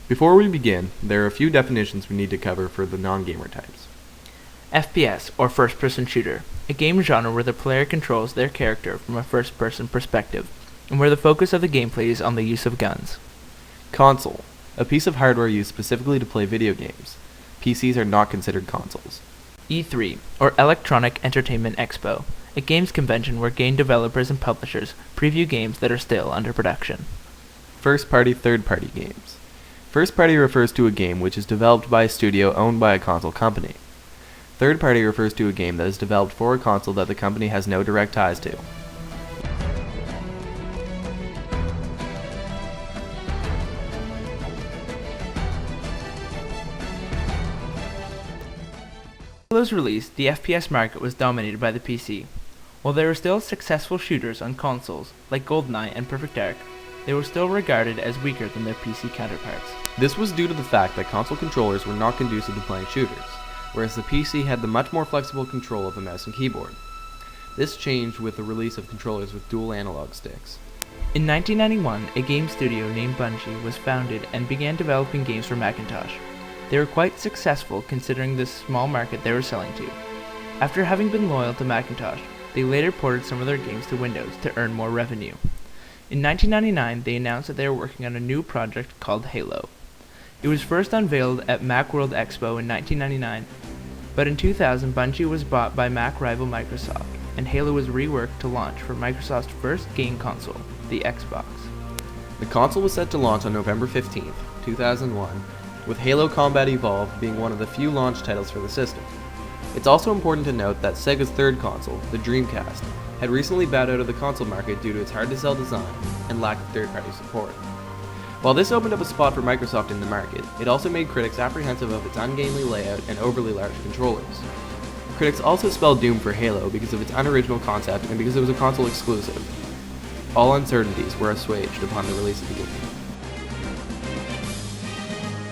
Before we begin, there are a few definitions we need to cover for the non-gamer types. FPS, or first-person shooter, a game genre where the player controls their character from a first-person perspective, and where the focus of the gameplay is on the use of guns. Console, a piece of hardware used specifically to play video games. PCs are not considered consoles. E3, or Electronic Entertainment Expo, a games convention where game developers and publishers preview games that are still under production. First-party, third-party games. First-party refers to a game which is developed by a studio owned by a console company. Third-party refers to a game that is developed for a console that the company has no direct ties to. Halo's release, the FPS market was dominated by the PC. While there were still successful shooters on consoles, like GoldenEye and Perfect Dark, they were still regarded as weaker than their PC counterparts. This was due to the fact that console controllers were not conducive to playing shooters, whereas the PC had the much more flexible control of the mouse and keyboard. This changed with the release of controllers with dual analog sticks. In 1991, a game studio named Bungie was founded and began developing games for Macintosh. They were quite successful considering the small market they were selling to. After having been loyal to Macintosh, they later ported some of their games to Windows to earn more revenue. In 1999, they announced that they were working on a new project called Halo. It was first unveiled at Macworld Expo in 1999, but in 2000 Bungie was bought by Mac rival Microsoft, and Halo was reworked to launch for Microsoft's first game console, the Xbox. The console was set to launch on November 15, 2001, with Halo Combat Evolved being one of the few launch titles for the system. It's also important to note that Sega's third console, the Dreamcast, had recently bowed out of the console market due to its hard-to-sell design and lack of third-party support. While this opened up a spot for Microsoft in the market, it also made critics apprehensive of its ungainly layout and overly large controllers. Critics also spelled doom for Halo because of its unoriginal concept and because it was a console exclusive. All uncertainties were assuaged upon the release of the game.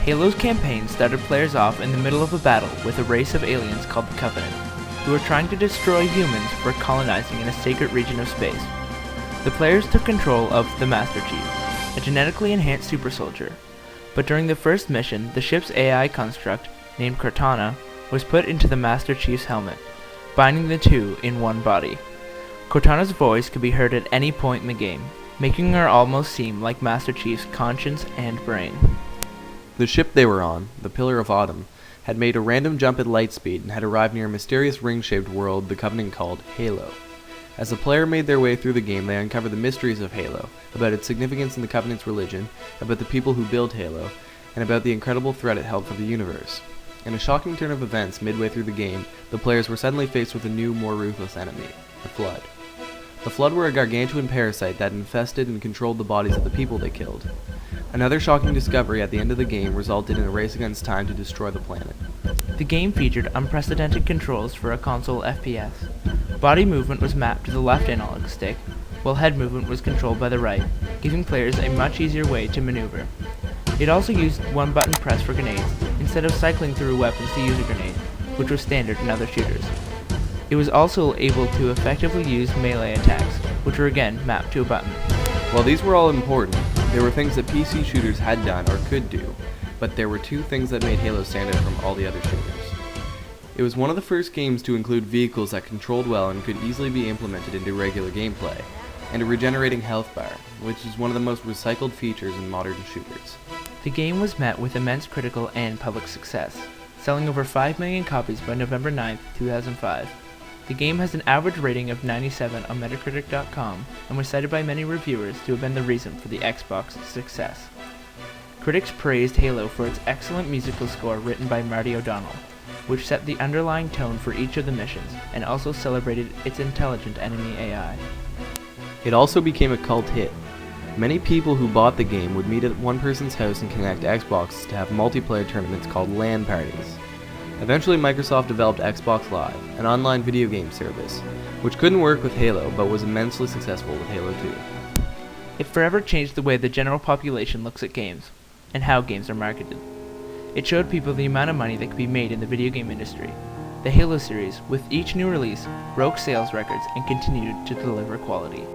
Halo's campaign started players off in the middle of a battle with a race of aliens called the Covenant, who were trying to destroy humans for colonizing in a sacred region of space. The players took control of the Master Chief, a genetically enhanced super soldier, but during the first mission, the ship's AI construct, named Cortana, was put into the Master Chief's helmet, binding the two in one body. Cortana's voice could be heard at any point in the game, making her almost seem like Master Chief's conscience and brain. The ship they were on, the Pillar of Autumn, had made a random jump at light speed and had arrived near a mysterious ring-shaped world the Covenant called Halo. As the player made their way through the game, they uncovered the mysteries of Halo, about its significance in the Covenant's religion, about the people who build Halo, and about the incredible threat it held for the universe. In a shocking turn of events midway through the game, the players were suddenly faced with a new, more ruthless enemy, the Flood. The Flood were a gargantuan parasite that infested and controlled the bodies of the people they killed. Another shocking discovery at the end of the game resulted in a race against time to destroy the planet. The game featured unprecedented controls for a console FPS. Body movement was mapped to the left analog stick, while head movement was controlled by the right, giving players a much easier way to maneuver. It also used one-button press for grenades, instead of cycling through weapons to use a grenade, which was standard in other shooters. It was also able to effectively use melee attacks, which were again mapped to a button. While these were all important, there were things that PC shooters had done or could do, but there were two things that made Halo stand out from all the other shooters. It was one of the first games to include vehicles that controlled well and could easily be implemented into regular gameplay, and a regenerating health bar, which is one of the most recycled features in modern shooters. The game was met with immense critical and public success, selling over 5 million copies by November 9, 2005. The game has an average rating of 97 on Metacritic.com and was cited by many reviewers to have been the reason for the Xbox's success. Critics praised Halo for its excellent musical score written by Marty O'Donnell, which set the underlying tone for each of the missions and also celebrated its intelligent enemy AI. It also became a cult hit. Many people who bought the game would meet at one person's house and connect Xboxes to have multiplayer tournaments called LAN parties. Eventually, Microsoft developed Xbox Live, an online video game service, which couldn't work with Halo but was immensely successful with Halo 2. It forever changed the way the general population looks at games, and how games are marketed. It showed people the amount of money that could be made in the video game industry. The Halo series, with each new release, broke sales records and continued to deliver quality.